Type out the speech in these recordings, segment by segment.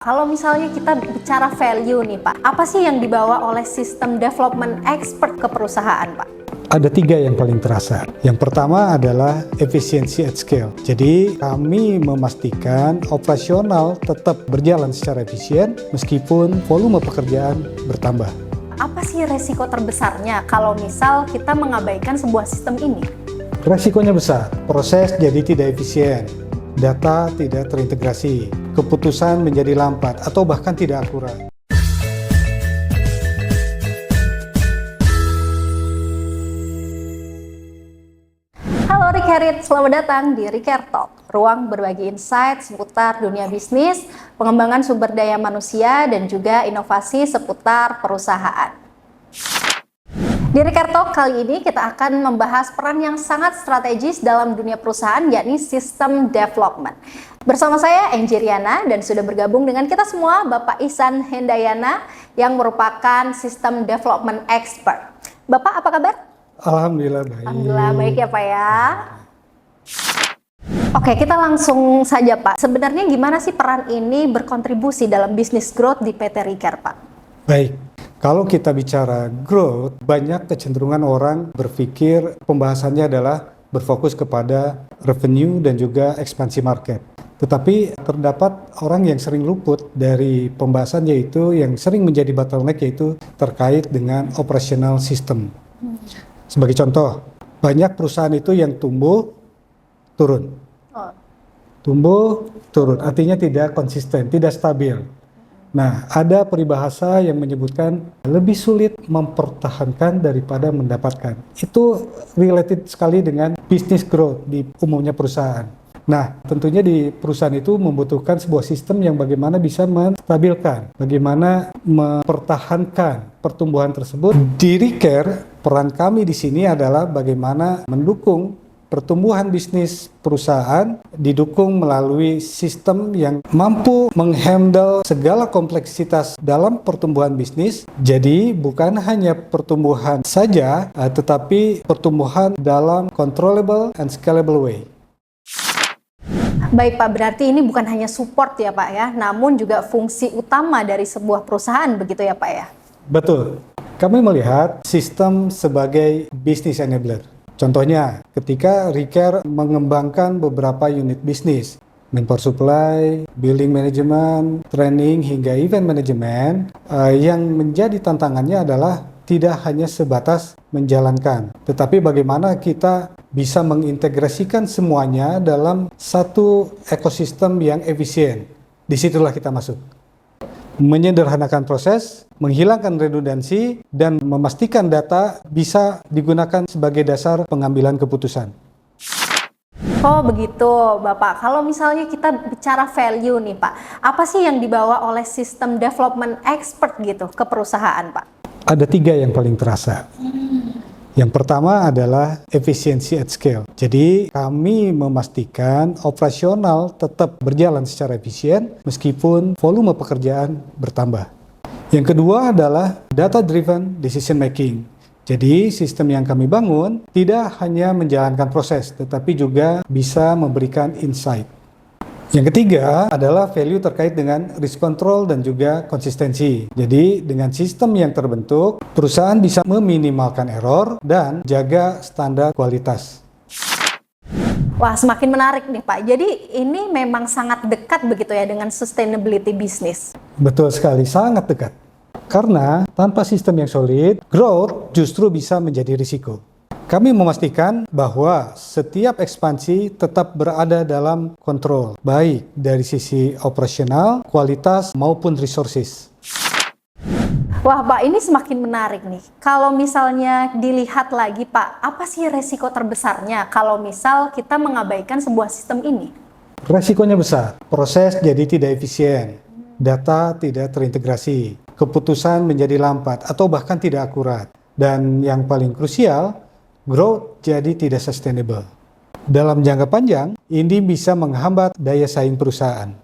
Kalau misalnya kita bicara value nih Pak, apa sih yang dibawa oleh sistem development expert ke perusahaan Pak? Ada 3 yang paling terasa. Yang pertama adalah efisiensi at scale. Jadi kami memastikan operasional tetap berjalan secara efisien meskipun volume pekerjaan bertambah. Apa sih resiko terbesarnya kalau misal kita mengabaikan sebuah sistem ini? Resikonya besar, proses jadi tidak efisien, data tidak terintegrasi, keputusan menjadi lambat atau bahkan tidak akurat. Halo Rikerit, selamat datang di Riker Talk, ruang berbagi insight seputar dunia bisnis, pengembangan sumber daya manusia, dan juga inovasi seputar perusahaan. Di Riker Talk kali ini kita akan membahas peran yang sangat strategis dalam dunia perusahaan, yakni sistem development. Bersama saya Angie Riana dan sudah bergabung dengan kita semua Bapak Ihsan Hendayana yang merupakan sistem development expert. Bapak apa kabar? Alhamdulillah baik. Alhamdulillah baik ya Pak ya. Oke, kita langsung saja Pak. Sebenarnya gimana sih peran ini berkontribusi dalam business growth di PT Riker Pak? Baik. Kalau kita bicara growth, banyak kecenderungan orang berpikir pembahasannya adalah berfokus kepada revenue dan juga ekspansi market. Tetapi terdapat orang yang sering luput dari pembahasan, yaitu yang sering menjadi bottleneck, yaitu terkait dengan operational system. Sebagai contoh, banyak perusahaan itu yang tumbuh, turun. Tumbuh, turun, artinya tidak konsisten, tidak stabil. Nah, ada peribahasa yang menyebutkan lebih sulit mempertahankan daripada mendapatkan. Itu related sekali dengan business growth di umumnya perusahaan. Nah, tentunya di perusahaan itu membutuhkan sebuah sistem yang bagaimana bisa menstabilkan, bagaimana mempertahankan pertumbuhan tersebut. Di Riker, peran kami di sini adalah bagaimana mendukung pertumbuhan bisnis perusahaan didukung melalui sistem yang mampu menghandle segala kompleksitas dalam pertumbuhan bisnis. Jadi bukan hanya pertumbuhan saja, tetapi pertumbuhan dalam controllable and scalable way. Baik Pak, berarti ini bukan hanya support ya Pak ya, namun juga fungsi utama dari sebuah perusahaan begitu ya Pak ya? Betul. Kami melihat sistem sebagai business enabler. Contohnya, ketika Riker mengembangkan beberapa unit bisnis, manpower supply, building management, training, hingga event management, yang menjadi tantangannya adalah tidak hanya sebatas menjalankan, tetapi bagaimana kita bisa mengintegrasikan semuanya dalam satu ekosistem yang efisien. Disitulah kita masuk. Menyederhanakan proses, menghilangkan redundansi, dan memastikan data bisa digunakan sebagai dasar pengambilan keputusan. Oh begitu Bapak, kalau misalnya kita bicara value nih Pak, apa sih yang dibawa oleh sistem development expert gitu ke perusahaan Pak? Ada 3 yang paling terasa. Yang pertama adalah efisiensi at scale. Jadi kami memastikan operasional tetap berjalan secara efisien meskipun volume pekerjaan bertambah. Yang kedua adalah data-driven decision making. Jadi sistem yang kami bangun tidak hanya menjalankan proses, tetapi juga bisa memberikan insight. Yang ketiga adalah value terkait dengan risk control dan juga konsistensi. Jadi dengan sistem yang terbentuk, perusahaan bisa meminimalkan error dan jaga standar kualitas. Wah, semakin menarik nih Pak. Jadi ini memang sangat dekat begitu ya dengan sustainability bisnis. Betul sekali, sangat dekat. Karena tanpa sistem yang solid, growth justru bisa menjadi risiko. Kami memastikan bahwa setiap ekspansi tetap berada dalam kontrol, baik dari sisi operasional, kualitas, maupun resources. Wah Pak, ini semakin menarik nih. Kalau misalnya dilihat lagi Pak, apa sih resiko terbesarnya kalau misal kita mengabaikan sebuah sistem ini? Resikonya besar, proses jadi tidak efisien, data tidak terintegrasi, keputusan menjadi lambat atau bahkan tidak akurat. Dan yang paling krusial, growth jadi tidak sustainable. Dalam jangka panjang, ini bisa menghambat daya saing perusahaan.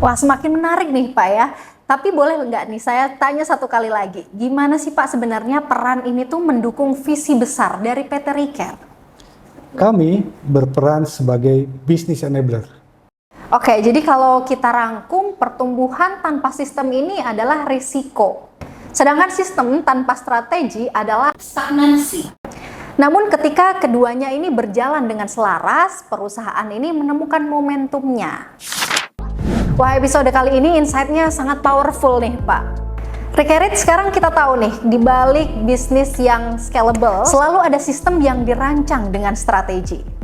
Wah, semakin menarik nih Pak ya. Tapi boleh nggak nih saya tanya satu kali lagi, gimana sih Pak sebenarnya peran ini tuh mendukung visi besar dari PT Riker? Kami berperan sebagai business enabler. Oke, jadi kalau kita rangkum, pertumbuhan tanpa sistem ini adalah risiko. Sedangkan sistem tanpa strategi adalah stagnansi. Namun ketika keduanya ini berjalan dengan selaras, perusahaan ini menemukan momentumnya. Wah, episode kali ini insight-nya sangat powerful nih, Pak. Rekerit, sekarang kita tahu nih, di balik bisnis yang scalable, selalu ada sistem yang dirancang dengan strategi.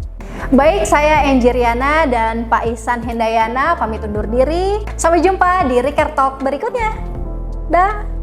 Baik, saya Angie Riana dan Pak Ihsan Hendayana pamit undur diri. Sampai jumpa di Reker Talk berikutnya. Dah.